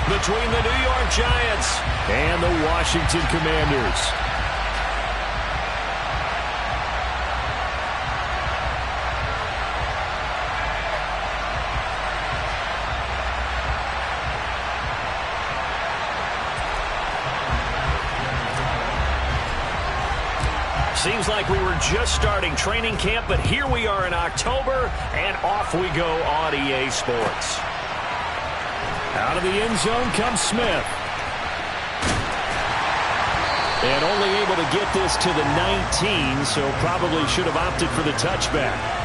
between the New York Giants and the Washington Commanders. Seems like we were just starting training camp, but here we are in October, and off we go on EA Sports. Out of the end zone comes Smith. And only able to get this to the 19, so probably should have opted for the touchback.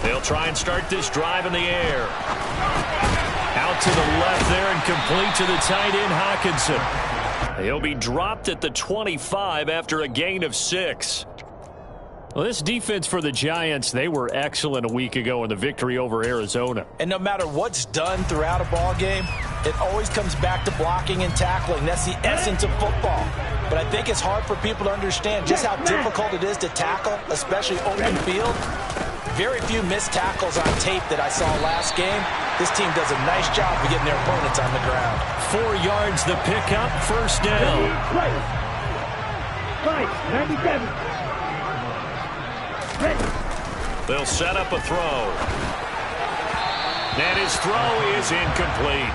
They'll try and start this drive in the air. Out to the left there and complete to the tight end, Hockenson. He'll be dropped at the 25 after a gain of 6. Well, this defense for the Giants, they were excellent a week ago in the victory over Arizona. And no matter what's done throughout a ball game, it always comes back to blocking and tackling. That's the essence of football. But I think it's hard for people to understand just how difficult it is to tackle, especially open field. Very few missed tackles on tape that I saw last game. This team does a nice job of getting their opponents on the ground. 4 yards the pickup, first down. They'll set up a throw. And his throw is incomplete.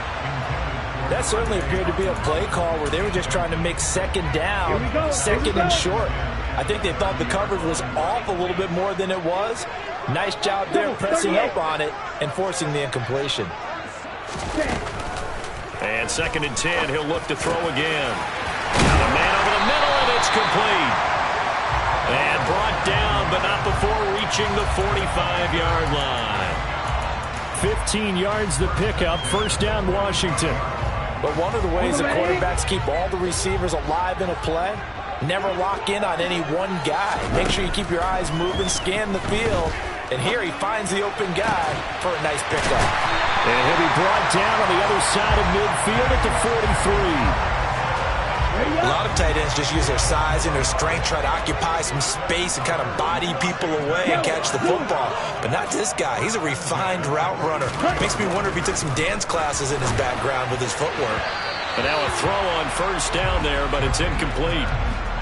That certainly appeared to be a play call where they were just trying to make second down, second and short. I think they thought the coverage was off a little bit more than it was. Nice job there pressing up on it and forcing the incompletion. And second and 10, he'll look to throw again. Now the man over the middle, and it's complete. And brought down, but not before reaching the 45-yard line. 15 yards the pickup, first down Washington. But one of the ways the quarterbacks keep all the receivers alive in a play, never lock in on any one guy. Make sure you keep your eyes moving, scan the field. And here he finds the open guy for a nice pickup. And he'll be brought down on the other side of midfield at the 43. A lot of tight ends just use their size and their strength, try to occupy some space and kind of body people away and catch the football. But not this guy. He's a refined route runner. Makes me wonder if he took some dance classes in his background with his footwork. And now a throw on first down there, but it's incomplete.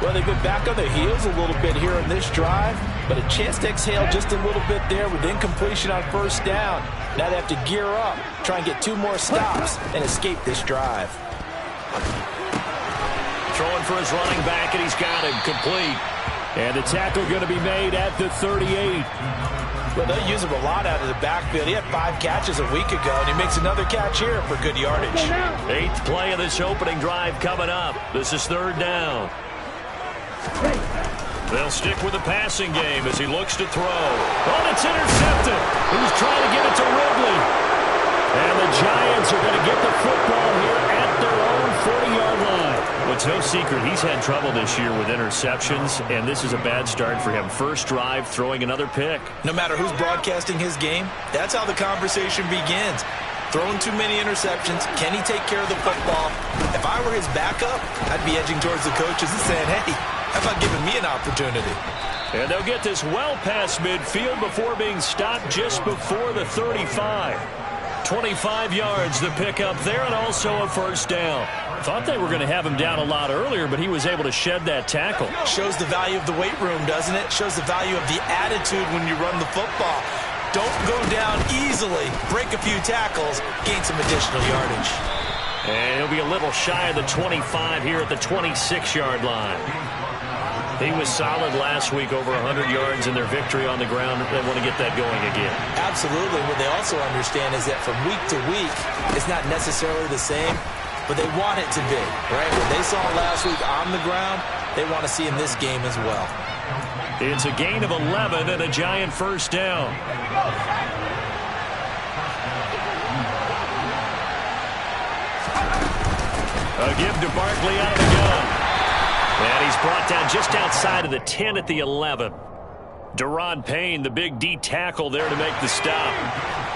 Well, they've been back on their heels a little bit here in this drive, but a chance to exhale just a little bit there with incompletion on first down. Now they have to gear up, try and get 2 more stops, and escape this drive. Throwing for his running back, and he's got him complete. And the tackle going to be made at the 38. Well, they use him a lot out of the backfield. He had 5 catches a week ago, and he makes another catch here for good yardage. 8th play of this opening drive coming up. This is third down. They'll stick with the passing game as he looks to throw. Oh, it's intercepted. He was trying to get it to Ridley. And the Giants are going to get the football here at their own 40-yard line. Well, it's no secret he's had trouble this year with interceptions, and this is a bad start for him. First drive, throwing another pick. No matter who's broadcasting his game, that's how the conversation begins. Throwing too many interceptions. Can he take care of the football? If I were his backup, I'd be edging towards the coaches and saying, hey, how about giving me an opportunity? And they'll get this well past midfield before being stopped just before the 35. 25 yards the pickup there, and also a first down. Thought they were going to have him down a lot earlier, but he was able to shed that tackle. Shows the value of the weight room, doesn't it? Shows the value of the attitude when you run the football. Don't go down easily. Break a few tackles. Gain some additional yardage. And he'll be a little shy of the 25 here at the 26-yard line. He was solid last week, over 100 yards in their victory on the ground. They want to get that going again. Absolutely. What they also understand is that from week to week, it's not necessarily the same, but they want it to be, right? What they saw last week on the ground, they want to see in this game as well. It's a gain of 11 and a Giant first down. A give to Barkley out of the gun. And he's He's brought down just outside of the 10 at the 11. Deron Payne, the big D tackle there to make the stop.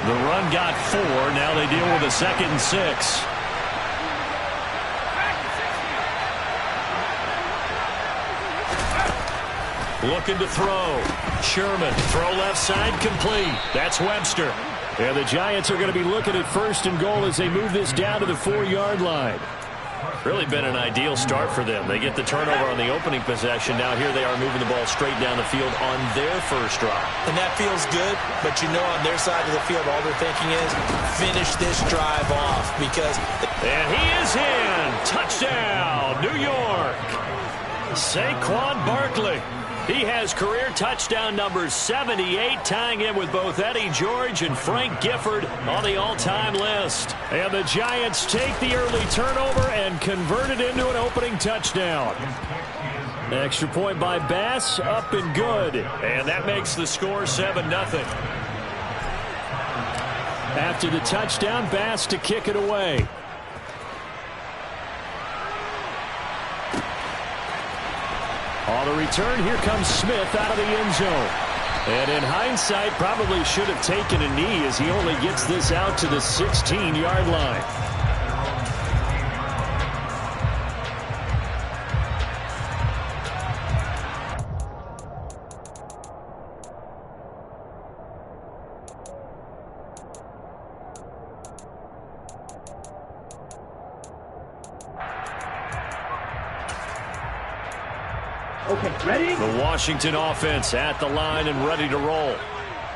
The run got 4. Now they deal with a 2nd and 6. Looking to throw. Sherman, throw left side, complete. That's Webster. And the Giants are going to be looking at 1st and goal as they move this down to the 4-yard line. Really been an ideal start for them. They get the turnover on the opening possession. Now here they are moving the ball straight down the field on their first drive. And that feels good, but you know on their side of the field all they're thinking is finish this drive off because... And he is in. Touchdown, New York. Saquon Barkley. He has career touchdown number 78, tying him with both Eddie George and Frank Gifford on the all-time list. And the Giants take the early turnover and convert it into an opening touchdown. Extra point by Bass, up and good. And that makes the score 7-0. After the touchdown, Bass to kick it away. On the return, here comes Smith out of the end zone. And in hindsight, probably should have taken a knee as he only gets this out to the 16-yard line. Okay, ready? The Washington offense at the line and ready to roll.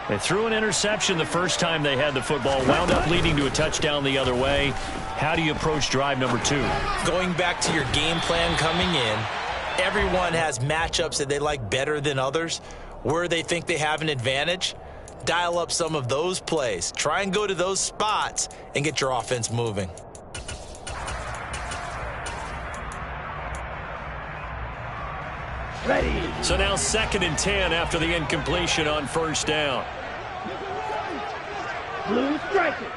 They threw an interception the first time they had the football, wound up leading to a touchdown the other way. How do you approach drive number 2? Going back to your game plan coming in, everyone has matchups that they like better than others. Where they think they have an advantage, dial up some of those plays. Try and go to those spots and get your offense moving. Ready. So now 2nd and 10 after the incompletion on 1st down. Blue strike it.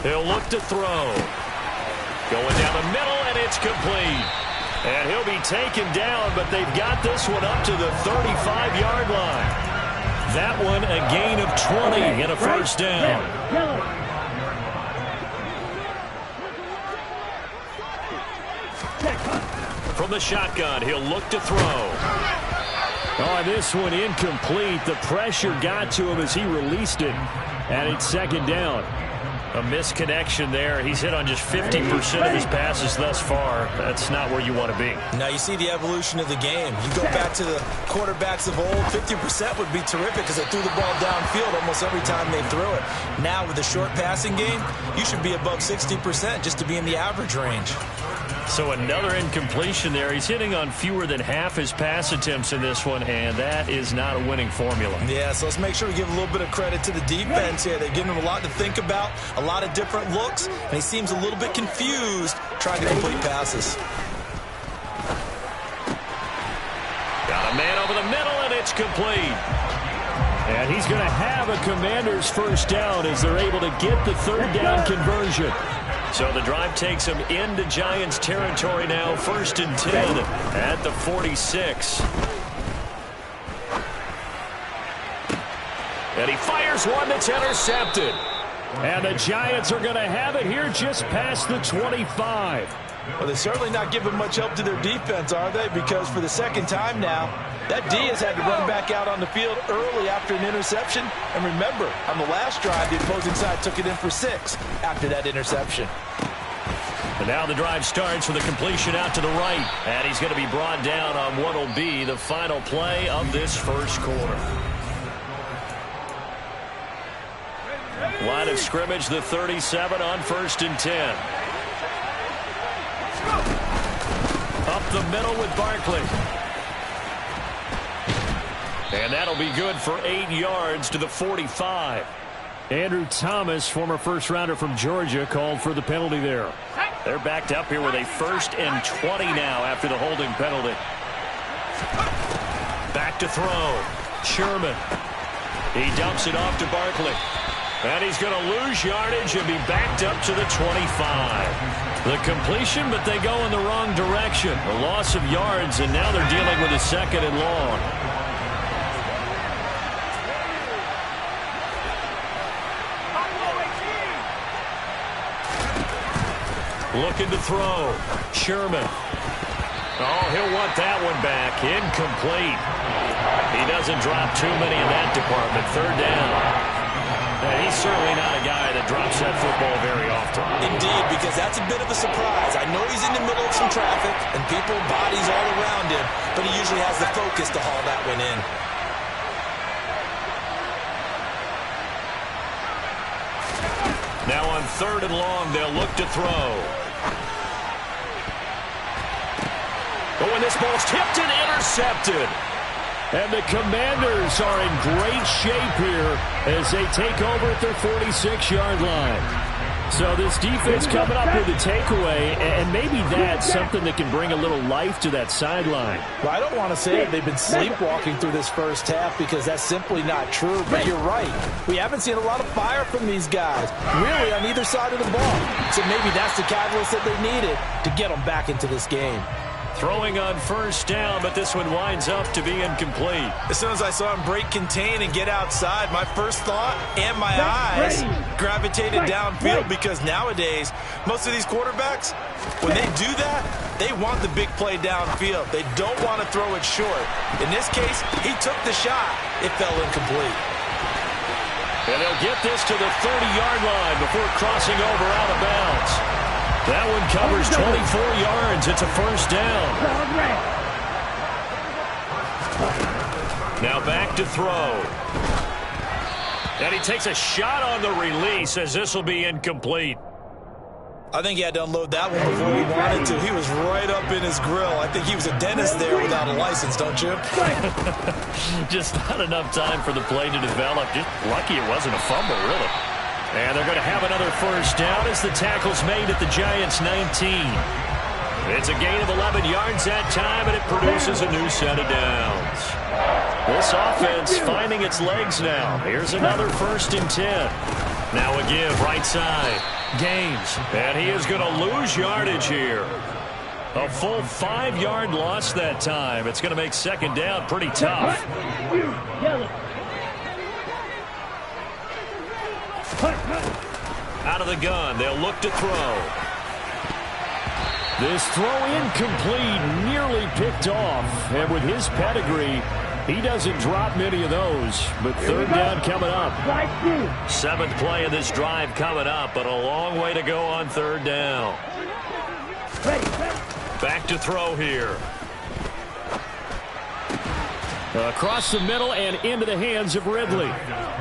He'll look to throw. Going down the middle, and it's complete. And he'll be taken down, but they've got this one up to the 35-yard line. That one a gain of 20 and a first down. Yellow. From the shotgun, he'll look to throw. Oh, this one incomplete. The pressure got to him as he released it. And it's 2nd down. A misconnection there. He's hit on just 50% of his passes thus far. That's not where you want to be. Now you see the evolution of the game. You go back to the quarterbacks of old, 50% would be terrific because they threw the ball downfield almost every time they threw it. Now with the short passing game, you should be above 60% just to be in the average range. So another incompletion there. He's hitting on fewer than half his pass attempts in this one, and that is not a winning formula. Yeah, so let's make sure we give a little bit of credit to the defense here. They've given him a lot to think about, a lot of different looks, and he seems a little bit confused trying to complete passes. Got a man over the middle, and it's complete. And he's going to have a Commanders first down as they're able to get the 3rd down conversion. So the drive takes him into Giants territory now, 1st and 10 at the 46. And he fires one that's intercepted. And the Giants are going to have it here just past the 25. Well, they're certainly not giving much help to their defense, are they? Because for the 2nd time now, that D has had to run back out on the field early after an interception. And remember, on the last drive, the opposing side took it in for 6 after that interception. And now the drive starts with a completion out to the right. And he's going to be brought down on what will be the final play of this first quarter. Line of scrimmage, the 37 on 1st and 10. Up the middle with Barkley. And that'll be good for 8 yards to the 45. Andrew Thomas, former first-rounder from Georgia, called for the penalty there. They're backed up here with a 1st and 20 now after the holding penalty. Back to throw. Sherman. He dumps it off to Barkley. And he's going to lose yardage and be backed up to the 25. The completion, but they go in the wrong direction. A loss of yards, and now they're dealing with a 2nd and long. Looking to throw. Sherman. Oh, he'll want that one back. Incomplete. He doesn't drop too many in that department. 3rd down. And he's certainly not a guy that drops that football very often. Indeed, because that's a bit of a surprise. I know he's in the middle of some traffic and people, bodies all around him, but he usually has the focus to haul that one in. Now on 3rd and long, they'll look to throw. Oh, and this ball's tipped and intercepted. And the Commanders are in great shape here as they take over at their 46-yard line. So this defense coming up with a takeaway, and maybe that's something that can bring a little life to that sideline. Well, I don't want to say they've been sleepwalking through this first half because that's simply not true, but you're right. We haven't seen a lot of fire from these guys, really on either side of the ball. So maybe that's the catalyst that they needed to get them back into this game. Throwing on 1st down, but this one winds up to be incomplete. As soon as I saw him break contain and get outside, my first thought and my eyes gravitated downfield because nowadays, most of these quarterbacks, when they do that, they want the big play downfield. They don't want to throw it short. In this case, he took the shot. It fell incomplete. And they'll get this to the 30-yard line before crossing over out of bounds. That one covers 24 yards. It's a 1st down. Now back to throw. And he takes a shot on the release as this will be incomplete. I think he had to unload that one before he wanted to. He was right up in his grill. I think he was a dentist there without a license, don't you? Just not enough time for the play to develop. Just lucky it wasn't a fumble, really. And they're going to have another 1st down as the tackle's made at the Giants' 19. It's a gain of 11 yards that time, and it produces a new set of downs. This offense finding its legs now. Here's another 1st and 10. Now a give right side. Gaines. And he is going to lose yardage here. A full 5-yard loss that time. It's going to make 2nd down pretty tough. Out of the gun, they'll look to throw. This throw incomplete, nearly picked off. And with his pedigree, he doesn't drop many of those. But 3rd down coming up. 7th play of this drive coming up, but a long way to go on 3rd down. Back to throw here. Across the middle and into the hands of Ridley.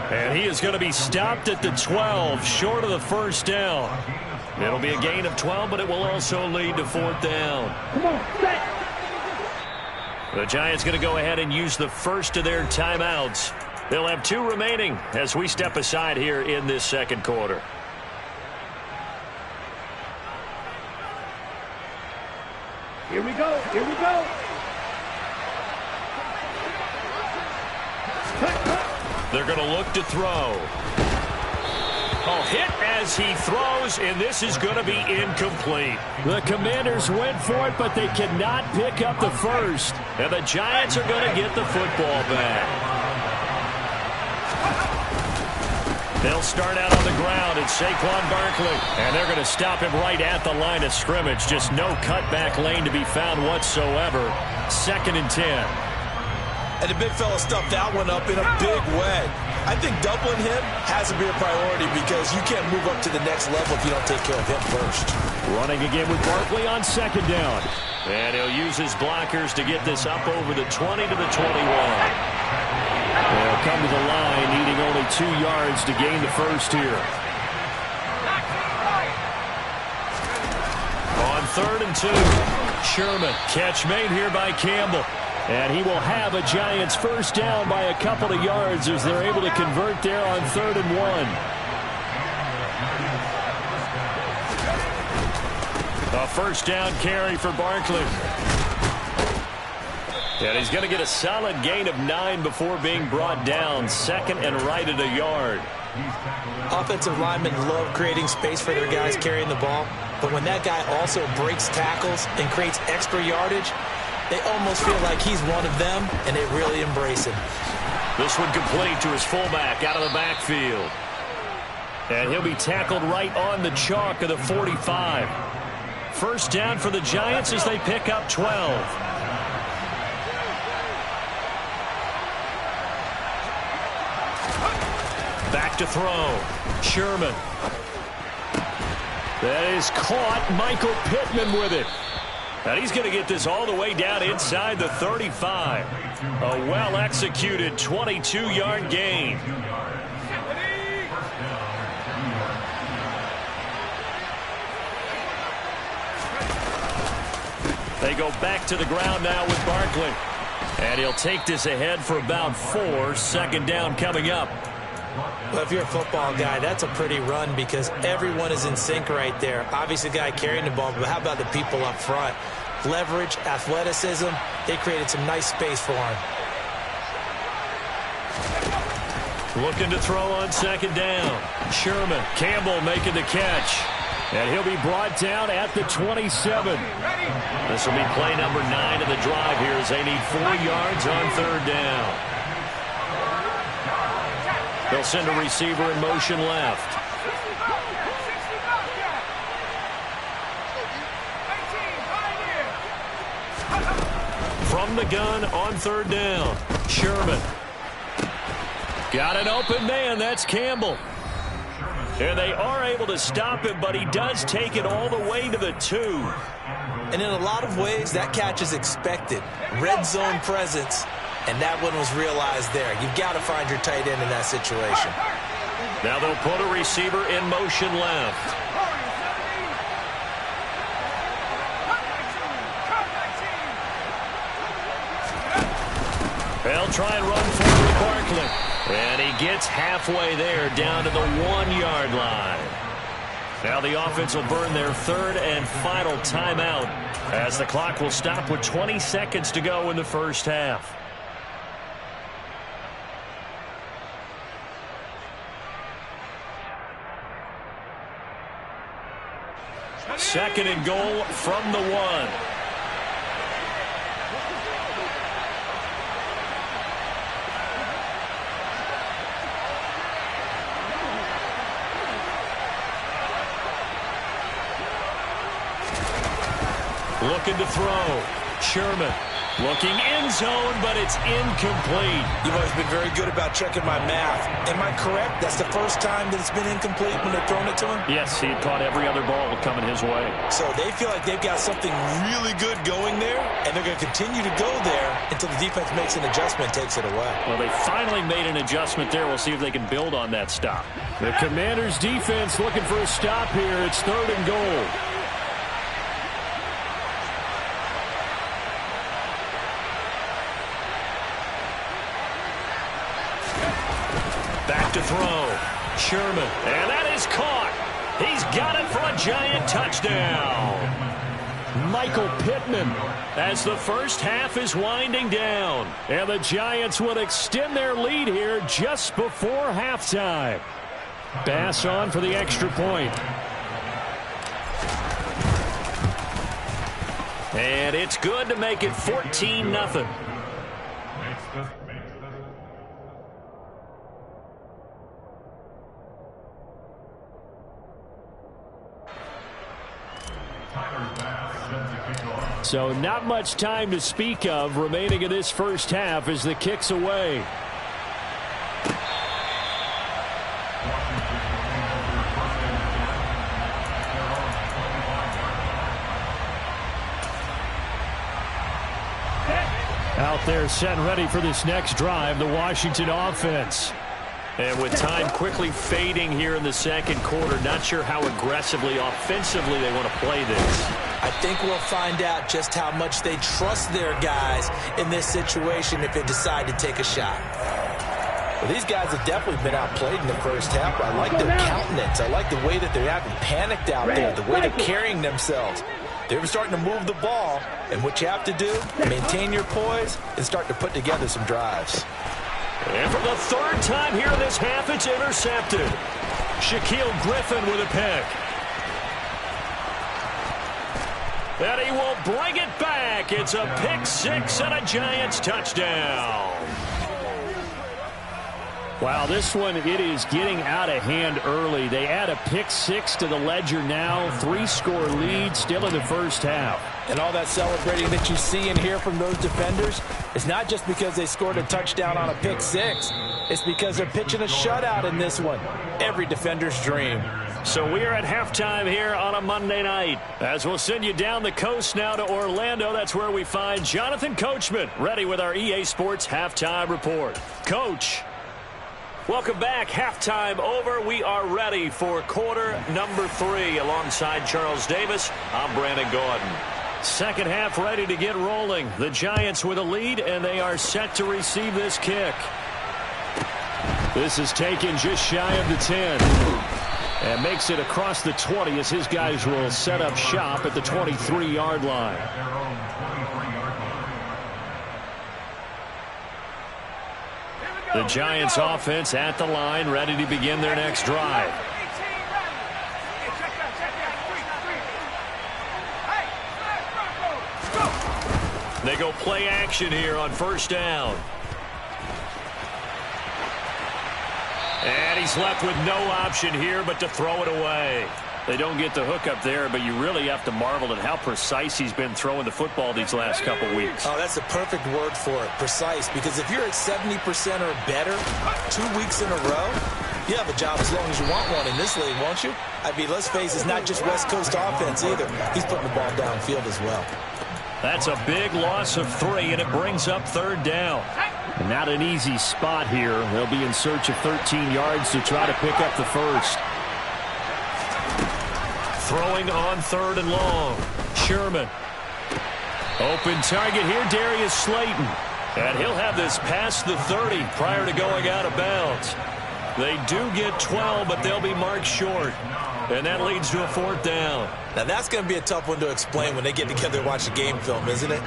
And he is going to be stopped at the 12, short of the 1st down. It'll be a gain of 12, but it will also lead to 4th down. Come on, set. The Giants going to go ahead and use the first of their timeouts. They'll have 2 remaining as we step aside here in this 2nd quarter. Here we go. Here we go. They're going to look to throw. Oh, hit as he throws, and this is going to be incomplete. The Commanders went for it, but they cannot pick up the 1st. And the Giants are going to get the football back. They'll start out on the ground. It's Saquon Barkley. And they're going to stop him right at the line of scrimmage. Just no cutback lane to be found whatsoever. 2nd and 10. And the big fella stuffed that one up in a big way. I think doubling him has to be a priority because you can't move up to the next level if you don't take care of him first. Running again with Barkley on 2nd down. And he'll use his blockers to get this up over the 20 to the 21. They'll come to the line needing only 2 yards to gain the 1st here. On 3rd and 2, Sherman. Catch made here by Campbell. And he will have a Giants 1st down by a couple of yards as they're able to convert there on 3rd and 1. A 1st down carry for Barkley. And he's going to get a solid gain of 9 before being brought down. 2nd and right at a yard. Offensive linemen love creating space for their guys carrying the ball, but when that guy also breaks tackles and creates extra yardage, they almost feel like he's one of them, and they really embrace him. This one complete to his fullback out of the backfield. And he'll be tackled right on the chalk of the 45. First down for the Giants as they pick up 12. Back to throw. Sherman. That is caught. Michael Pittman with it. And he's going to get this all the way down inside the 35. A well-executed 22-yard gain. They go back to the ground now with Barkley. And he'll take this ahead for about 4. Second down coming up. Well, if you're a football guy, that's a pretty run because everyone is in sync right there. Obviously, the guy carrying the ball, but how about the people up front? Leverage, athleticism, they created some nice space for him. Looking to throw on second down. Sherman, Campbell making the catch. And he'll be brought down at the 27. This will be play number 9 of the drive here as they need 4 yards on third down. They'll send a receiver in motion left. From the gun on third down. Sherman. Got an open man. That's Campbell. And they are able to stop him, but he does take it all the way to the 2. And in a lot of ways, that catch is expected. Red zone presence, and that one was realized there. You've got to find your tight end in that situation. Now they'll put a receiver in motion left. They'll try and run forward Barkley. And he gets halfway there down to the 1-yard line. Now the offense will burn their third and final timeout as the clock will stop with 20 seconds to go in the first half. Second and goal from the 1. Looking to throw. Sherman looking end zone, but it's incomplete. You've always been very good about checking my math. Am I correct? That's the first time that it's been incomplete when they've thrown it to him? Yes, he had caught every other ball coming his way. So they feel like they've got something really good going there, and they're going to continue to go there until the defense makes an adjustment and takes it away. Well, they finally made an adjustment there. We'll see if they can build on that stop. The Commanders' defense looking for a stop here. It's third and goal. Back to throw. Sherman. And that is caught. He's got it for a Giant touchdown. Michael Pittman as the first half is winding down. And the Giants will extend their lead here just before halftime. Bass on for the extra point. And it's good to make it 14-0. So not much time to speak of remaining in this first half as the kick's away. Out there set ready for this next drive, the Washington offense. And with time quickly fading here in the second quarter, not sure how aggressively, offensively they want to play this. I think we'll find out just how much they trust their guys in this situation if they decide to take a shot. Well, these guys have definitely been outplayed in the first half. I like their countenance. I like the way that they're acting panicked out there, the way they're carrying themselves. They're starting to move the ball, and what you have to do, maintain your poise and start to put together some drives. And for the third time here in this half, it's intercepted. Shaquille Griffin with a pick. And he will bring it back. It's a pick six and a Giants touchdown. Wow, this one, it is getting out of hand early. They add a pick six to the ledger now. 3-score lead still in the first half. And all that celebrating that you see and hear from those defenders, it's not just because they scored a touchdown on a pick six. It's because they're pitching a shutout in this one. Every defender's dream. So we are at halftime here on a Monday night. As we'll send you down the coast now to Orlando, that's where we find Jonathan Coachman, ready with our EA Sports Halftime Report. Coach. Welcome back. Halftime over. We are ready for quarter number 3. Alongside Charles Davis, I'm Brandon Gordon. Second half ready to get rolling. The Giants with a lead, and they are set to receive this kick. This is taken just shy of the 10. And makes it across the 20 as his guys will set up shop at the 23-yard line. The Giants offense at the line, ready to begin their next drive. They go play action here on first down. And he's left with no option here but to throw it away. They don't get the hook up there, but you really have to marvel at how precise he's been throwing the football these last couple weeks. Oh, that's the perfect word for it, precise, because if you're at 70% or better 2 weeks in a row, you have a job as long as you want one in this league, won't you? I mean, let's face it, it's not just West Coast offense either. He's putting the ball downfield as well. That's a big loss of 3, and it brings up third down. And not an easy spot here. They'll be in search of 13 yards to try to pick up the first. Throwing on third and long. Sherman. Open target here, Darius Slayton. And he'll have this past the 30 prior to going out of bounds. They do get 12, but they'll be marked short. And that leads to a fourth down. Now, that's going to be a tough one to explain when they get together and watch the game film, isn't it?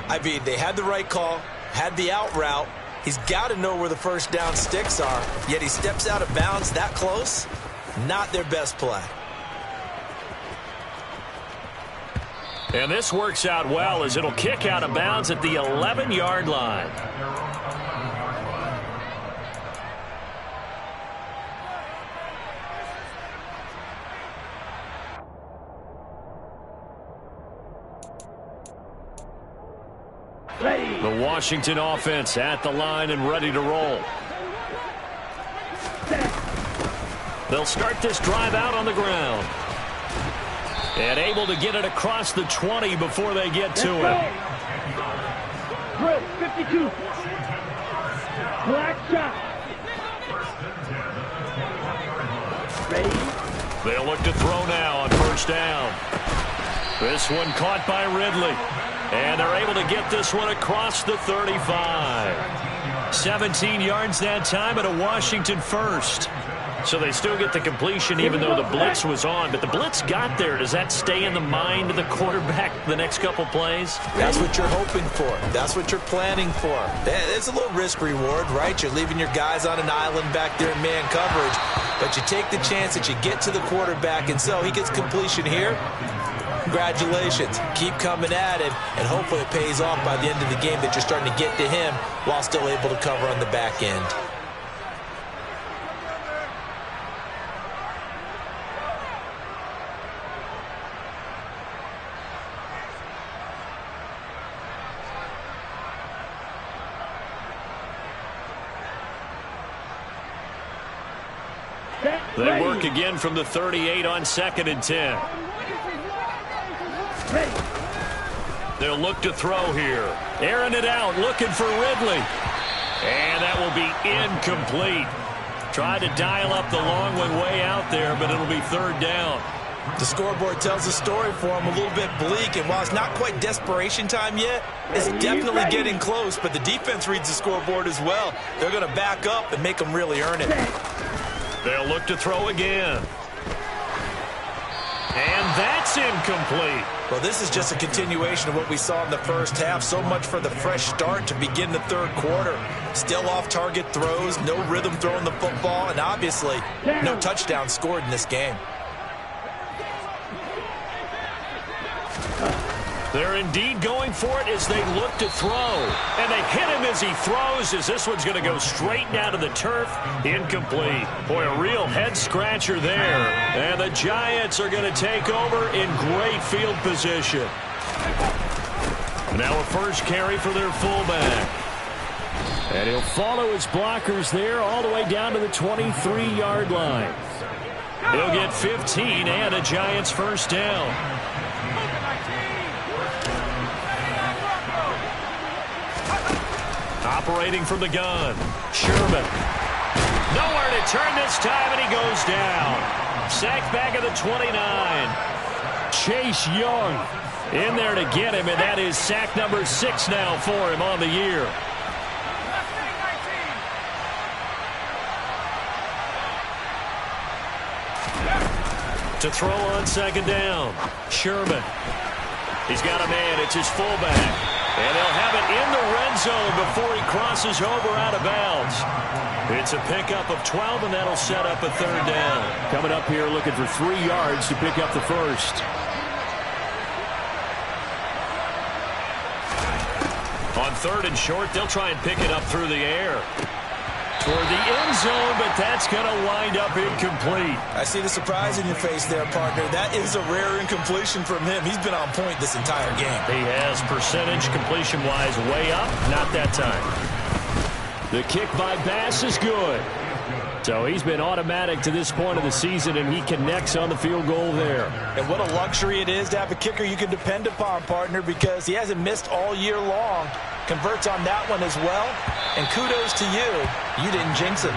I mean, they had the right call, had the out route. He's got to know where the first down sticks are, yet he steps out of bounds that close. Not their best play. And this works out well as it'll kick out of bounds at the 11-yard line. The Washington offense at the line and ready to roll. They'll start this drive out on the ground. And able to get it across the 20 before they get to it. Drill 52. Black shot. Ready. They'll look to throw now on first down. This one caught by Ridley. And they're able to get this one across the 35. 17 yards that time and a Washington first. So they still get the completion even though the blitz was on. But the blitz got there. Does that stay in the mind of the quarterback the next couple plays? That's what you're hoping for. That's what you're planning for. It's a little risk reward, right? You're leaving your guys on an island back there in man coverage. But you take the chance that you get to the quarterback, and so he gets completion here. Congratulations. Keep coming at it, and hopefully it pays off by the end of the game that you're starting to get to him while still able to cover on the back end. They work again from the 38 on 2nd and 10. They'll look to throw here. Airing it out, looking for Ridley. And that will be incomplete. Tried to dial up the long one way out there, but it'll be third down. The scoreboard tells the story for him, a little bit bleak, and while it's not quite desperation time yet, it's definitely getting close, but the defense reads the scoreboard as well. They're going to back up and make them really earn it. They'll look to throw again. And that's That's incomplete. Well, this is just a continuation of what we saw in the first half. So much for the fresh start to begin the third quarter. Still off-target throws, no rhythm throwing the football, and obviously no touchdown scored in this game. They're indeed going for it as they look to throw. And they hit him as he throws, as this one's going to go straight down to the turf. Incomplete. Boy, a real head-scratcher there. And the Giants are going to take over in great field position. Now a first carry for their fullback. And he'll follow his blockers there all the way down to the 23-yard line. He'll get 15 and a Giants first down. Operating from the gun, Sherman. Nowhere to turn this time, and he goes down. Sacked back at the 29. Chase Young in there to get him, and that is sack number 6 now for him on the year. To throw on second down, Sherman. He's got a man. It's his fullback. And they'll have it in the red zone before he crosses over out of bounds. It's a pickup of 12, and that'll set up a third down. Coming up here looking for 3 yards to pick up the first. On third and short, they'll try and pick it up through the air. Toward the end zone, but that's going to wind up incomplete. I see the surprise in your face there, partner. That is a rare incompletion from him. He's been on point this entire game. He has percentage completion-wise way up. Not that time. The kick by Bass is good. So he's been automatic to this point of the season, and he connects on the field goal there. And what a luxury it is to have a kicker you can depend upon, partner, because he hasn't missed all year long. Converts on that one as well. And kudos to you. You didn't jinx it.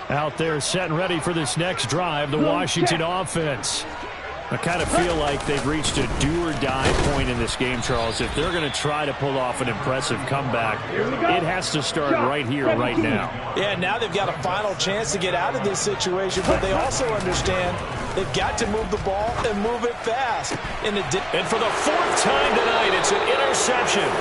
Out there set and ready for this next drive, the Washington offense. I kind of feel like they've reached a do-or-die point in this game, Charles. If they're going to try to pull off an impressive comeback, it has to start right here, right now. Yeah, now they've got a final chance to get out of this situation, but they also understand they've got to move the ball and move it fast. And for the 4th time tonight, it's an interception.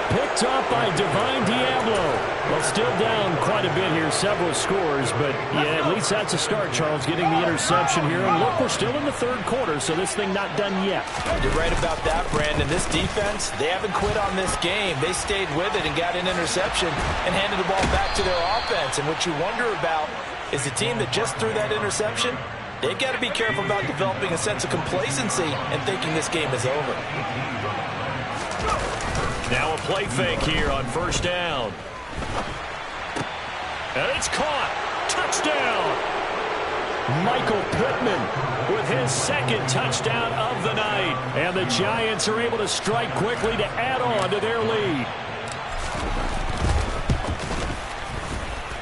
Picked up by Divine Diablo. Well, still down quite a bit here, several scores, but yeah, at least that's a start, Charles, getting the interception here. And look, we're still in the third quarter, so this thing not done yet. You're right about that, Brandon. This defense, they haven't quit on this game. They stayed with it and got an interception and handed the ball back to their offense. And what you wonder about is the team that just threw that interception, they've got to be careful about developing a sense of complacency and thinking this game is over. Now a play fake here on first down. And it's caught. Touchdown. Michael Pittman with his 2nd touchdown of the night. And the Giants are able to strike quickly to add on to their lead.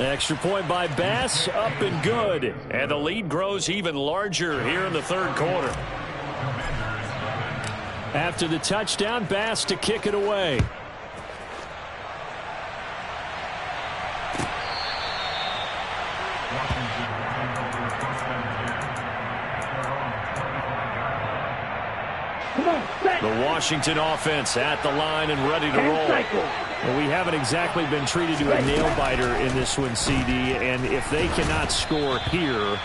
Extra point by Bass, up and good. And the lead grows even larger here in the third quarter. After the touchdown, Bass to kick it away. The Washington offense at the line and ready to roll. Well, we haven't exactly been treated to a nail-biter in this one, CD, and if they cannot score here,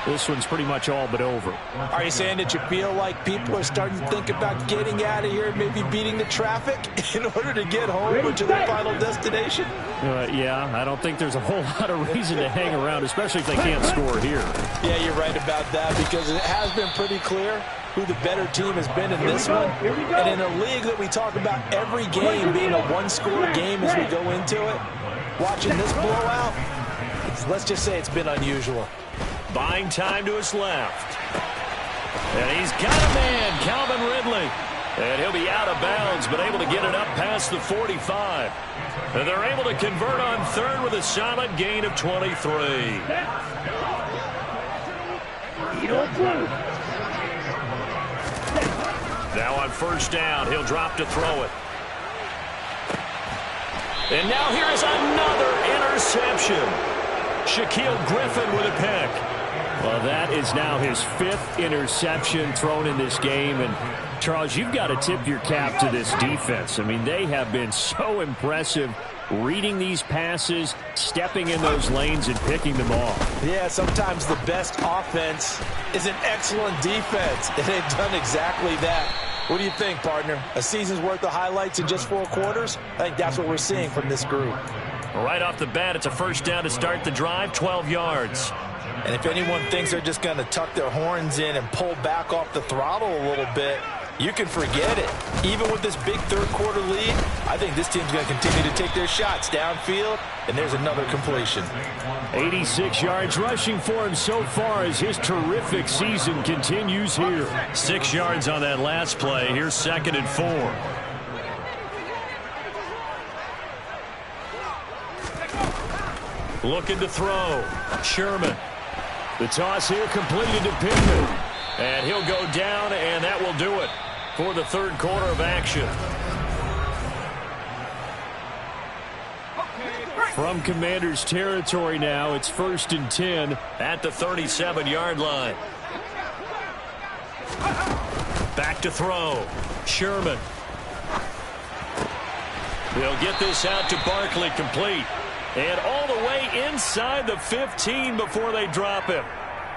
this one's pretty much all but over. Are you saying that you feel like people are starting to think about getting out of here and maybe beating the traffic in order to get home or to their final destination? Yeah, I don't think there's a whole lot of reason to hang around, especially if they can't score here. Yeah, you're right about that, because it has been pretty clear who the better team has been in this one. And in a league that we talk about every game being a one-score game as we go into it, watching this blowout, let's just say it's been unusual. Buying time to his left. And he's got a man, Calvin Ridley. And he'll be out of bounds, but able to get it up past the 45. And they're able to convert on third with a solid gain of 23. Now on first down, he'll drop to throw it. And now here is another interception. Shaquill Griffin with a pick. Well, that is now his 5th interception thrown in this game. And, Charles, you've got to tip your cap to this defense. I mean, they have been so impressive reading these passes, stepping in those lanes, and picking them off. Yeah, sometimes the best offense is an excellent defense, and they've done exactly that. What do you think, partner? A season's worth of highlights in just 4 quarters? I think that's what we're seeing from this group. Right off the bat, it's a first down to start the drive, 12 yards. And if anyone thinks they're just going to tuck their horns in and pull back off the throttle a little bit, you can forget it. Even with this big third-quarter lead, I think this team's going to continue to take their shots downfield, and there's another completion. 86 yards rushing for him so far as his terrific season continues here. 6 yards on that last play. Here's 2nd and 4. Looking to throw. Sherman. The toss here completed to Pittman. And he'll go down, and that will do it for the 3rd quarter of action. From Commanders territory now, it's 1st and 10 at the 37-yard line. Back to throw. Sherman. They'll get this out to Barkley, complete. And all the way inside the 15 before they drop him.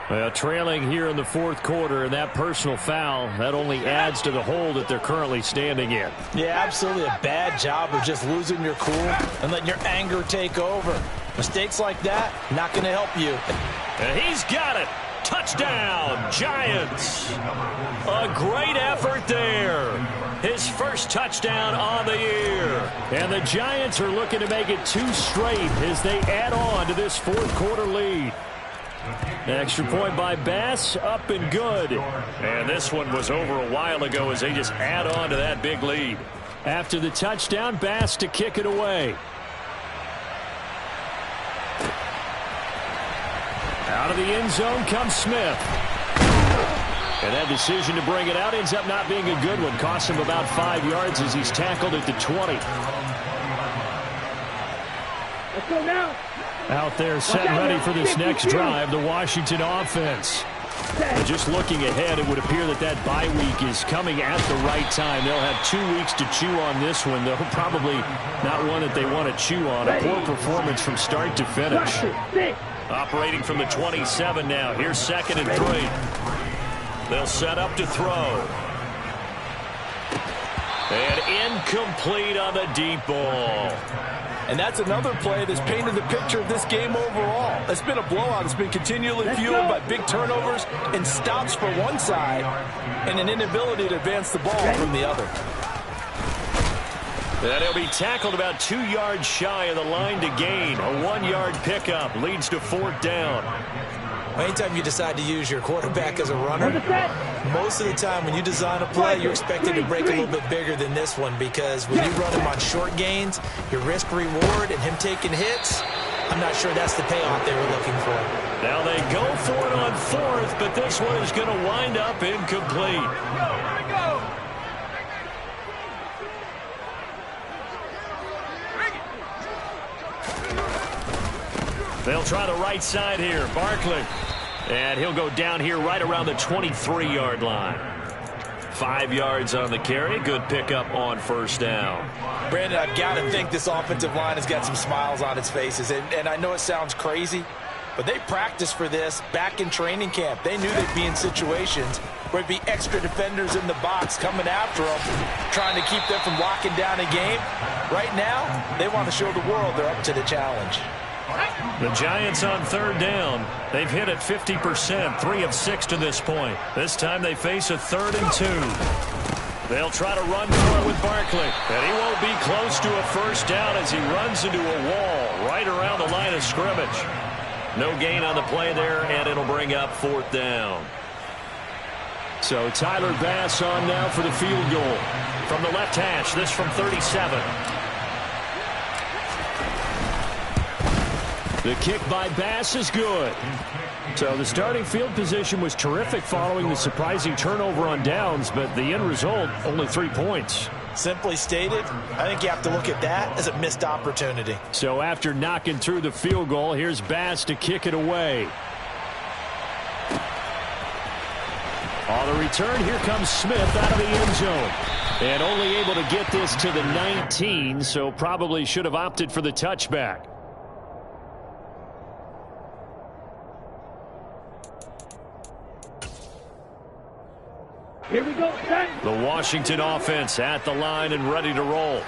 Well, trailing here in the 4th quarter, and that personal foul, that only adds to the hole that they're currently standing in. Yeah, absolutely a bad job of just losing your cool and letting your anger take over. Mistakes like that, not going to help you. And he's got it. Touchdown, Giants. A great effort there. His first touchdown on the year. And the Giants are looking to make it 2 straight as they add on to this 4th quarter lead. Extra point by Bass, up and good. And this one was over a while ago as they just add on to that big lead. After the touchdown, Bass to kick it away. Out of the end zone comes Smith. And that decision to bring it out ends up not being a good one. Costs him about 5 yards as he's tackled at the 20. Let's go now. Out there set ready for this next drive, the Washington offense. And just looking ahead, it would appear that that bye week is coming at the right time. They'll have 2 weeks to chew on this one, though probably not one that they want to chew on. A poor performance from start to finish. Operating from the 27 now. Here's 2nd and 3. They'll set up to throw. And incomplete on the deep ball. And that's another play that's painted the picture of this game overall. It's been a blowout. It's been continually fueled by big turnovers and stops for one side and an inability to advance the ball from the other. And he'll be tackled about 2 yards shy of the line to gain. A 1-yard pickup leads to 4th down. Anytime you decide to use your quarterback as a runner, most of the time when you design a play, you're expected to break a little bit bigger than this one, because when you run him on short gains, your risk-reward and him taking hits, I'm not sure that's the payoff they were looking for. Now they go for it on 4th, but this one is going to wind up incomplete. They'll try the right side here. Barkley. And he'll go down here right around the 23-yard line. 5 yards on the carry. Good pickup on first down. Brandon, I've got to think this offensive line has got some smiles on its faces. And I know it sounds crazy, but they practiced for this back in training camp. They knew they'd be in situations where it'd be extra defenders in the box coming after them, trying to keep them from locking down a game. Right now, they want to show the world they're up to the challenge. The Giants on 3rd down. They've hit it 50%, 3 of 6 to this point. This time they face a 3rd and 2. They'll try to run for it with Barkley. And he won't be close to a first down as he runs into a wall right around the line of scrimmage. No gain on the play there, and it'll bring up 4th down. So Tyler Bass on now for the field goal. From the left hash, this from 37. The kick by Bass is good. So the starting field position was terrific following the surprising turnover on downs, but the end result, only 3 points. Simply stated, I think you have to look at that as a missed opportunity. So after knocking through the field goal, here's Bass to kick it away. On the return, here comes Smith out of the end zone. And only able to get this to the 19, so probably should have opted for the touchback. Here we go, set. The Washington offense at the line and ready to roll.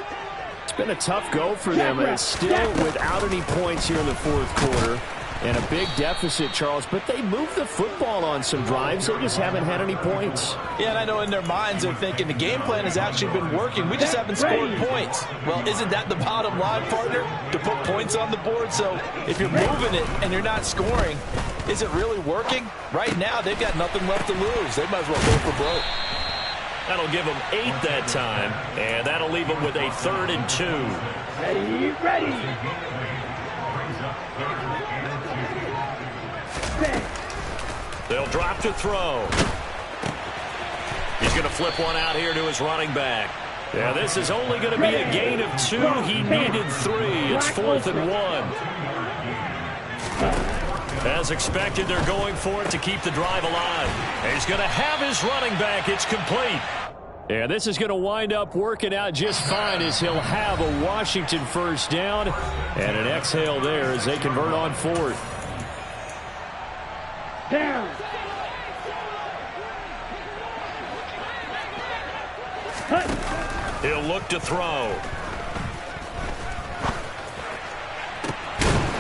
It's been a tough go for them, and it's still without any points here in the fourth quarter. And a big deficit, Charles, but they moved the football on some drives. They just haven't had any points. Yeah, and I know in their minds they're thinking the game plan has actually been working. We just haven't scored points. Well, isn't that the bottom line, partner? To put points on the board? So if you're moving it and you're not scoring, is it really working? Right now, they've got nothing left to lose. They might as well go for broke. That'll give them 8 that time, and that'll leave them with a 3rd and 2. Ready, ready. They'll drop to throw. He's going to flip one out here to his running back. Yeah, this is only going to be a gain of 2. He needed 3. It's 4th and 1. As expected, they're going for it to keep the drive alive. And he's going to have his running back. It's complete. Yeah, this is going to wind up working out just fine as he'll have a Washington first down. And an exhale there as they convert on 4th. Down. He'll look to throw.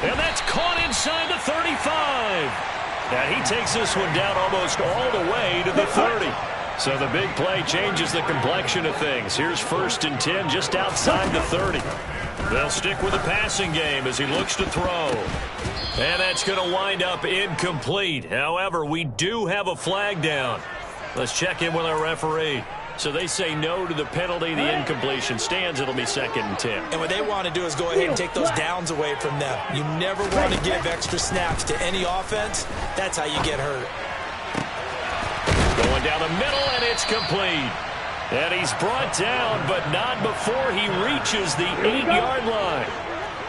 And that's caught inside the 35. And he takes this one down almost all the way to the 30. So the big play changes the complexion of things. Here's 1st and 10 just outside the 30. They'll stick with the passing game as he looks to throw. And that's going to wind up incomplete. However, we do have a flag down. Let's check in with our referee. So they say no to the penalty. The incompletion stands. It'll be 2nd and 10. And what they want to do is go ahead and take those downs away from them. You never want to give extra snaps to any offense. That's how you get hurt. Going down the middle, and it's complete. And he's brought down, but not before he reaches the 8-yard line.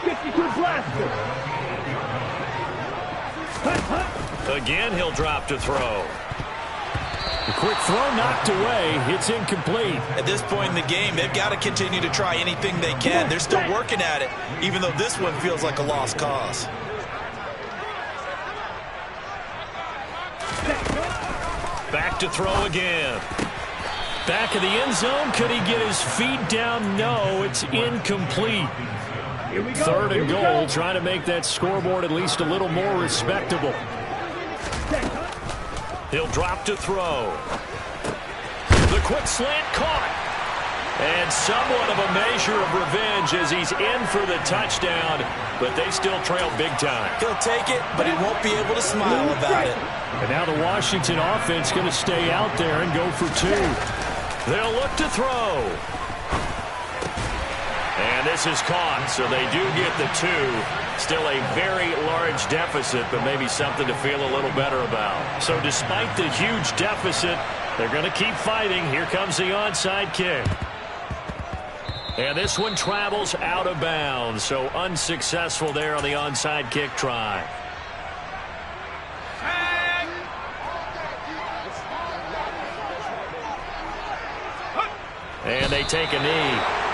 52 blaster. Again, he'll drop to throw. A quick throw knocked away. It's incomplete. At this point in the game, they've got to continue to try anything they can. They're still working at it, even though this one feels like a lost cause. Back to throw again. Back of the end zone. Could he get his feet down? No, it's incomplete. Here we go. 3rd and goal, trying to make that scoreboard at least a little more respectable. He'll drop to throw. The quick slant caught. And somewhat of a measure of revenge as he's in for the touchdown, but they still trail big time. He'll take it, but he won't be able to smile about it. And now the Washington offense going to stay out there and go for 2. They'll look to throw. And this is caught, so they do get the 2. Still a very large deficit, but maybe something to feel a little better about. So despite the huge deficit, they're going to keep fighting. Here comes the onside kick. And this one travels out of bounds, so unsuccessful there on the onside kick try. And they take a knee.